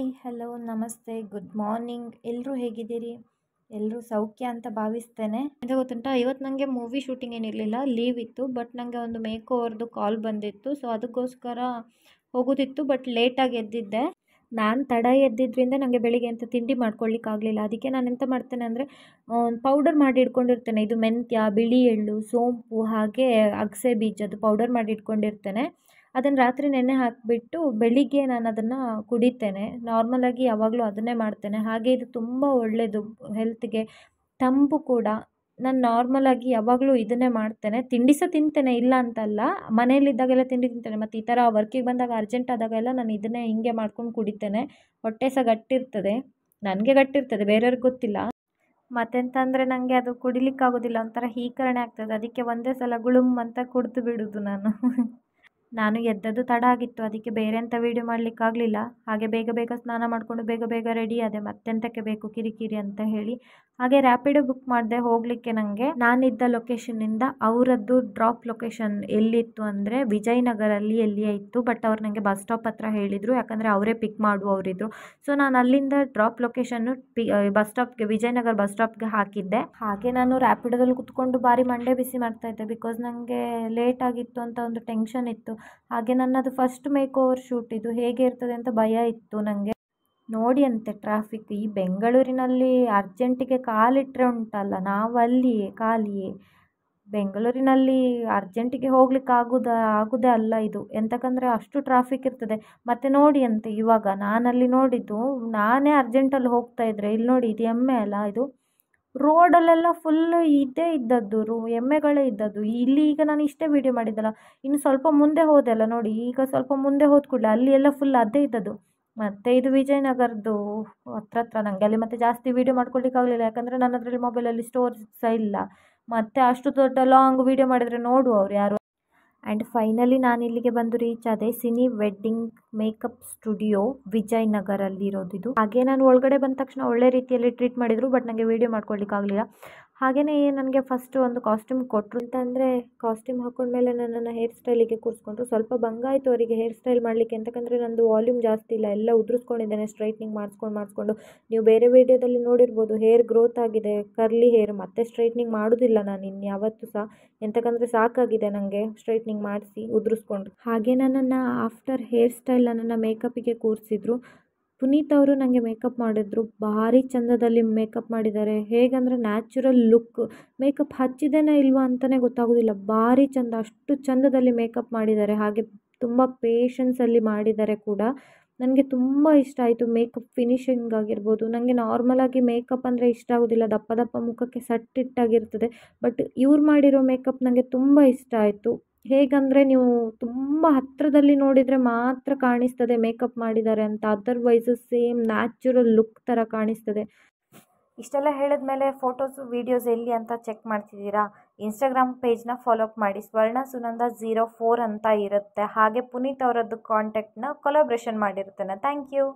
Hi hello ನಮಸ್ತೆ good morning ಎಲ್ಲರೂ ಹೇಗಿದ್ದೀರಿ? ಎಲ್ಲರೂ ಸೌಖ್ಯ ಅಂತ ಭಾವಿಸ್ತೇನೆ. ಇದು ಗೊತ್ತುಂಟಾ, ಇವತ್ತು ನನಗೆ ಮೂವಿ ಶೂಟಿಂಗ್ ಏನಿರಲಿಲ್ಲ, ಲೀವ್ ಇತ್ತು. ಬಟ್ ನನಗೆ ಒಂದು ಮೇಕ್ ಓವರ್ದು ಕಾಲ್ ಬಂದಿತ್ತು. ಸೊ ಅದಕ್ಕೋಸ್ಕರ ಹೋಗೋದಿತ್ತು. ಬಟ್ ಲೇಟಾಗಿ ಎದ್ದಿದ್ದೆ. ನಾನು ತಡ ಎದ್ದಿದ್ದರಿಂದ ನನಗೆ ಬೆಳಿಗ್ಗೆ ಅಂತ ತಿಂಡಿ ಮಾಡ್ಕೊಳ್ಳಿಕ್ಕಾಗಲಿಲ್ಲ. ಅದಕ್ಕೆ ನಾನು ಎಂತ ಮಾಡ್ತೇನೆ ಅಂದರೆ, ಪೌಡರ್ ಮಾಡಿ ಇಟ್ಕೊಂಡಿರ್ತೇನೆ. ಇದು ಮೆಂತ್ಯ, ಬಿಳಿ ಎಳ್ಳು, ಸೋಂಪು ಹಾಗೆ ಅಗಸೆ ಬೀಜದ್ದು ಪೌಡರ್ ಮಾಡಿ ಇಟ್ಕೊಂಡಿರ್ತೇನೆ. ಅದನ್ನು ರಾತ್ರಿ ನೆನೆ ಹಾಕಿಬಿಟ್ಟು ಬೆಳಿಗ್ಗೆ ನಾನು ಅದನ್ನು ಕುಡಿತೇನೆ. ನಾರ್ಮಲಾಗಿ ಯಾವಾಗಲೂ ಅದನ್ನೇ ಮಾಡ್ತೇನೆ. ಹಾಗೆ ಇದು ತುಂಬ ಒಳ್ಳೆಯದು ಹೆಲ್ತ್ಗೆ, ತಂಪು ಕೂಡ. ನಾನು ನಾರ್ಮಲಾಗಿ ಯಾವಾಗಲೂ ಇದನ್ನೇ ಮಾಡ್ತೇನೆ. ತಿಂಡಿ ಸಹ ತಿಂತೇನೆ, ಇಲ್ಲ ಅಂತಲ್ಲ. ಮನೆಯಲ್ಲಿದ್ದಾಗೆಲ್ಲ ತಿಂಡಿ ತಿಂತೇನೆ. ಮತ್ತು ಈ ಥರ ವರ್ಕಿಗೆ ಬಂದಾಗ ಅರ್ಜೆಂಟ್ ಆದಾಗೆಲ್ಲ ನಾನು ಇದನ್ನೇ ಹಿಂಗೆ ಮಾಡ್ಕೊಂಡು ಕುಡಿತೇನೆ. ಹೊಟ್ಟೆ ಸಹ ಗಟ್ಟಿರ್ತದೆ, ನನಗೆ ಗಟ್ಟಿರ್ತದೆ, ಬೇರೆಯವ್ರಿಗೆ ಗೊತ್ತಿಲ್ಲ. ಮತ್ತೆಂತ ಅಂದರೆ ನನಗೆ ಅದು ಕುಡಿಲಿಕ್ಕಾಗೋದಿಲ್ಲ, ಒಂಥರ ಹೀಕರಣೆ ಆಗ್ತದೆ. ಅದಕ್ಕೆ ಒಂದೇ ಸಲ ಗುಳುಮ್ ಅಂತ ಕುಡಿದು ಬಿಡೋದು ನಾನು. ನಾನು ಎದ್ದದ್ದು ತಡ ಆಗಿತ್ತು, ಅದಕ್ಕೆ ಬೇರೆ ಎಂಥ ವೀಡಿಯೋ ಮಾಡಲಿಕ್ಕಾಗಲಿಲ್ಲ. ಹಾಗೆ ಬೇಗ ಬೇಗ ಸ್ನಾನ ಮಾಡಿಕೊಂಡು ಬೇಗ ಬೇಗ ರೆಡಿ ಆದೆ. ಮತ್ತೆಂತಕ್ಕೆ ಬೇಕು ಕಿರಿಕಿರಿ ಅಂತ ಹೇಳಿ ಹಾಗೆ ರ್ಯಾಪಿಡೋ ಬುಕ್ ಮಾಡಿದೆ ಹೋಗಲಿಕ್ಕೆ. ನನಗೆ ನಾನಿದ್ದ ಲೊಕೇಶನ್ನಿಂದ ಅವರದ್ದು ಡ್ರಾಪ್ ಲೊಕೇಶನ್ ಎಲ್ಲಿತ್ತು ಅಂದರೆ ವಿಜಯನಗರಲ್ಲಿ ಎಲ್ಲಿಯೇ ಇತ್ತು. ಬಟ್ ಅವ್ರು ನನಗೆ ಬಸ್ ಸ್ಟಾಪ್ ಹತ್ರ ಹೇಳಿದರು, ಯಾಕಂದರೆ ಅವರೇ ಪಿಕ್ ಮಾಡುವವರಿದ್ರು. ಸೊ ನಾನು ಅಲ್ಲಿಂದ ಡ್ರಾಪ್ ಲೊಕೇಶನ್ನು ಬಸ್ ಸ್ಟಾಪ್ಗೆ, ವಿಜಯನಗರ ಬಸ್ ಸ್ಟಾಪ್ಗೆ ಹಾಕಿದ್ದೆ. ಹಾಗೆ ನಾನು ರ್ಯಾಪಿಡೋದಲ್ಲಿ ಕುತ್ಕೊಂಡು ಭಾರಿ ಮಂಡೆ ಬಿಸಿ ಮಾಡ್ತಾಯಿದ್ದೆ. ಬಿಕಾಸ್ ನನಗೆ ಲೇಟ್ ಆಗಿತ್ತು ಅಂತ ಒಂದು ಟೆನ್ಷನ್ ಇತ್ತು. ಹಾಗೆ ನನ್ನದು ಫಸ್ಟ್ ಮೇಕ್ ಓವರ್ ಶೂಟ್, ಇದು ಹೇಗೆ ಇರ್ತದೆ ಅಂತ ಭಯ ಇತ್ತು ನನಗೆ. ನೋಡಿ ಅಂತೆ ಟ್ರಾಫಿಕ್ ಈ ಬೆಂಗಳೂರಿನಲ್ಲಿ ಅರ್ಜೆಂಟಿಗೆ ಕಾಲಿಟ್ಟರೆ ಉಂಟಲ್ಲ, ನಾವು ಅಲ್ಲಿಯೇ ಖಾಲಿಯೇ. ಬೆಂಗಳೂರಿನಲ್ಲಿ ಅರ್ಜೆಂಟಿಗೆ ಹೋಗ್ಲಿಕ್ಕೆ ಆಗೋದೇ ಅಲ್ಲ ಇದು, ಎಂತಕ್ಕಂದರೆ ಅಷ್ಟು ಟ್ರಾಫಿಕ್ ಇರ್ತದೆ. ಮತ್ತು ನೋಡಿ ಅಂತೆ ಇವಾಗ ನಾನಲ್ಲಿ ನೋಡಿದ್ದು, ನಾನೇ ಅರ್ಜೆಂಟಲ್ಲಿ ಹೋಗ್ತಾ ಇದ್ರೆ ಇಲ್ಲಿ ನೋಡಿ, ಇದು ಎಮ್ಮೆ ಅಲ್ಲ, ಇದು ರೋಡಲ್ಲೆಲ್ಲ ಫುಲ್ಲು ಇದೇ ಇದ್ದದ್ದು, ಎಮ್ಮೆಗಳೇ ಇದ್ದದ್ದು. ಇಲ್ಲಿ ಈಗ ನಾನು ಇಷ್ಟೇ ವೀಡಿಯೋ ಮಾಡಿದ್ದಲ್ಲ, ಇನ್ನು ಸ್ವಲ್ಪ ಮುಂದೆ ಹೋದೆ ಅಲ್ಲ ನೋಡಿ, ಈಗ ಸ್ವಲ್ಪ ಮುಂದೆ ಹೋದ ಕೂಡಲೇ ಅಲ್ಲಿ ಎಲ್ಲ ಫುಲ್ ಅದೇ ಇದ್ದದ್ದು. ಮತ್ತು ಇದು ವಿಜಯನಗರದ್ದು ಹತ್ರ ನನಗೆ ಅಲ್ಲಿ ಮತ್ತೆ ಜಾಸ್ತಿ ವೀಡಿಯೋ ಮಾಡ್ಕೊಳ್ಳಿಕ್ಕಾಗಲಿಲ್ಲ, ಯಾಕಂದರೆ ನನ್ನ ಅದರಲ್ಲಿ ಮೊಬೈಲಲ್ಲಿ ಸ್ಟೋರೇಜ್ ಸಹ ಇಲ್ಲ. ಮತ್ತು ಅಷ್ಟು ದೊಡ್ಡ ಲಾಂಗ್ ವೀಡಿಯೋ ಮಾಡಿದರೆ ನೋಡುವವರು ಯಾರು. ಆ್ಯಂಡ್ ಫೈನಲಿ ನಾನು ಇಲ್ಲಿಗೆ ಬಂದು ರೀಚ್ ಆದೆ. ಸಿನಿ ವೆಡ್ಡಿಂಗ್ ಮೇಕಪ್ ಸ್ಟುಡಿಯೋ ವಿಜಯನಗರಲ್ಲಿರೋದು ಇದು. ಹಾಗೆ ನಾನು ಒಳಗಡೆ ಬಂದ ತಕ್ಷಣ ಒಳ್ಳೆ ರೀತಿಯಲ್ಲಿ ಟ್ರೀಟ್ ಮಾಡಿದರು. ಬಟ್ ನನಗೆ ವೀಡಿಯೋ ಮಾಡ್ಕೊಳ್ಳಿಕ್ಕಾಗಲಿಲ್ಲ. ಹಾಗೆಯೇ ನನಗೆ ಫಸ್ಟು ಒಂದು ಕಾಸ್ಟ್ಯೂಮ್ ಕೊಟ್ಟರು. ಅಂತಂದರೆ ಕಾಸ್ಟ್ಯೂಮ್ ಹಾಕೊಂಡ್ಮೇಲೆ ನನ್ನನ್ನು ಹೇರ್ ಸ್ಟೈಲಿಗೆ ಕೂರಿಸ್ಕೊಂಡ್ರು. ಸ್ವಲ್ಪ ಬಂಗಾಯಿತು ಅವರಿಗೆ ಹೇರ್ ಸ್ಟೈಲ್ ಮಾಡಲಿಕ್ಕೆ, ಯಾಕಂದರೆ ನಂದು ವಾಲ್ಯೂಮ್ ಜಾಸ್ತಿ ಇಲ್ಲ, ಎಲ್ಲ ಉದುರಿಸ್ಕೊಂಡಿದ್ದೇನೆ ಸ್ಟ್ರೈಟ್ನಿಂಗ್ ಮಾಡಿಸ್ಕೊಂಡು. ನೀವು ಬೇರೆ ವೀಡಿಯೋದಲ್ಲಿ ನೋಡಿರ್ಬೋದು, ಹೇರ್ ಗ್ರೋತ್ ಆಗಿದೆ, ಕರ್ಲಿ ಹೇರ್. ಮತ್ತೆ ಸ್ಟ್ರೈಟ್ನಿಂಗ್ ಮಾಡೋದಿಲ್ಲ ನಾನು ಇನ್ಯಾವತ್ತೂ ಸಹ, ಎಂತಕ್ಕಂದರೆ ಸಾಕಾಗಿದೆ ನನಗೆ ಸ್ಟ್ರೈಟ್ನಿಂಗ್ ಮಾಡಿಸಿ ಉದುರಿಸ್ಕೊಂಡ್ರು. ಹಾಗೆ ನನ್ನನ್ನು ಆಫ್ಟರ್ ಹೇರ್ ಸ್ಟೈಲ್ ನನ್ನನ್ನು ಮೇಕಪ್ಪಿಗೆ ಕೂರಿಸಿದ್ರು. ಪುನೀತ್ ಅವರು ನನಗೆ ಮೇಕಪ್ ಮಾಡಿದ್ರು. ಭಾರಿ ಚಂದದಲ್ಲಿ ಮೇಕಪ್ ಮಾಡಿದ್ದಾರೆ. ಹೇಗಂದರೆ ನ್ಯಾಚುರಲ್ ಲುಕ್, ಮೇಕಪ್ ಹಚ್ಚಿದೇನೋ ಇಲ್ವಾ ಅಂತಲೇ ಗೊತ್ತಾಗೋದಿಲ್ಲ, ಭಾರಿ ಚಂದ, ಅಷ್ಟು ಚಂದದಲ್ಲಿ ಮೇಕಪ್ ಮಾಡಿದ್ದಾರೆ. ಹಾಗೆ ತುಂಬ ಪೇಷನ್ಸಲ್ಲಿ ಮಾಡಿದ್ದಾರೆ ಕೂಡ. ನನಗೆ ತುಂಬ ಇಷ್ಟ ಆಯಿತು ಮೇಕಪ್ ಫಿನಿಶಿಂಗ್ ಆಗಿರ್ಬೋದು. ನನಗೆ ನಾರ್ಮಲಾಗಿ ಮೇಕಪ್ ಅಂದರೆ ಇಷ್ಟ ಆಗೋದಿಲ್ಲ, ದಪ್ಪ ದಪ್ಪ ಮುಖಕ್ಕೆ ಸಟ್ಟಿಟ್ಟಾಗಿರ್ತದೆ. ಬಟ್ ಇವ್ರು ಮಾಡಿರೋ ಮೇಕಪ್ ನನಗೆ ತುಂಬ ಇಷ್ಟ ಆಯಿತು. ಹೇಗಂದರೆ ನೀವು ತುಂಬ ಹತ್ತಿರದಲ್ಲಿ ನೋಡಿದರೆ ಮಾತ್ರ ಕಾಣಿಸ್ತದೆ ಮೇಕಪ್ ಮಾಡಿದ್ದಾರೆ ಅಂತ, ಅದರ್ವೈಸು ಸೇಮ್ ನ್ಯಾಚುರಲ್ ಲುಕ್ ಥರ ಕಾಣಿಸ್ತದೆ. ಇಷ್ಟೆಲ್ಲ ಹೇಳಿದ್ಮೇಲೆ ಫೋಟೋಸು ವೀಡಿಯೋಸ್ ಎಲ್ಲಿ ಅಂತ ಚೆಕ್ ಮಾಡ್ತಿದ್ದೀರಾ? ಇನ್ಸ್ಟಾಗ್ರಾಮ್ ಪೇಜ್ನ ಫಾಲೋ ಅಪ್ ಮಾಡಿ, ಸ್ವರ್ಣ ಸುನಂದ 04 ಅಂತ ಇರುತ್ತೆ. ಹಾಗೆ ಪುನೀತ್ ಅವರದ್ದು ಕಾಂಟ್ಯಾಕ್ಟ್ನ ಕೊಲಾಬ್ರೇಷನ್ ಮಾಡಿರ್ತೇನೆ. Thank you.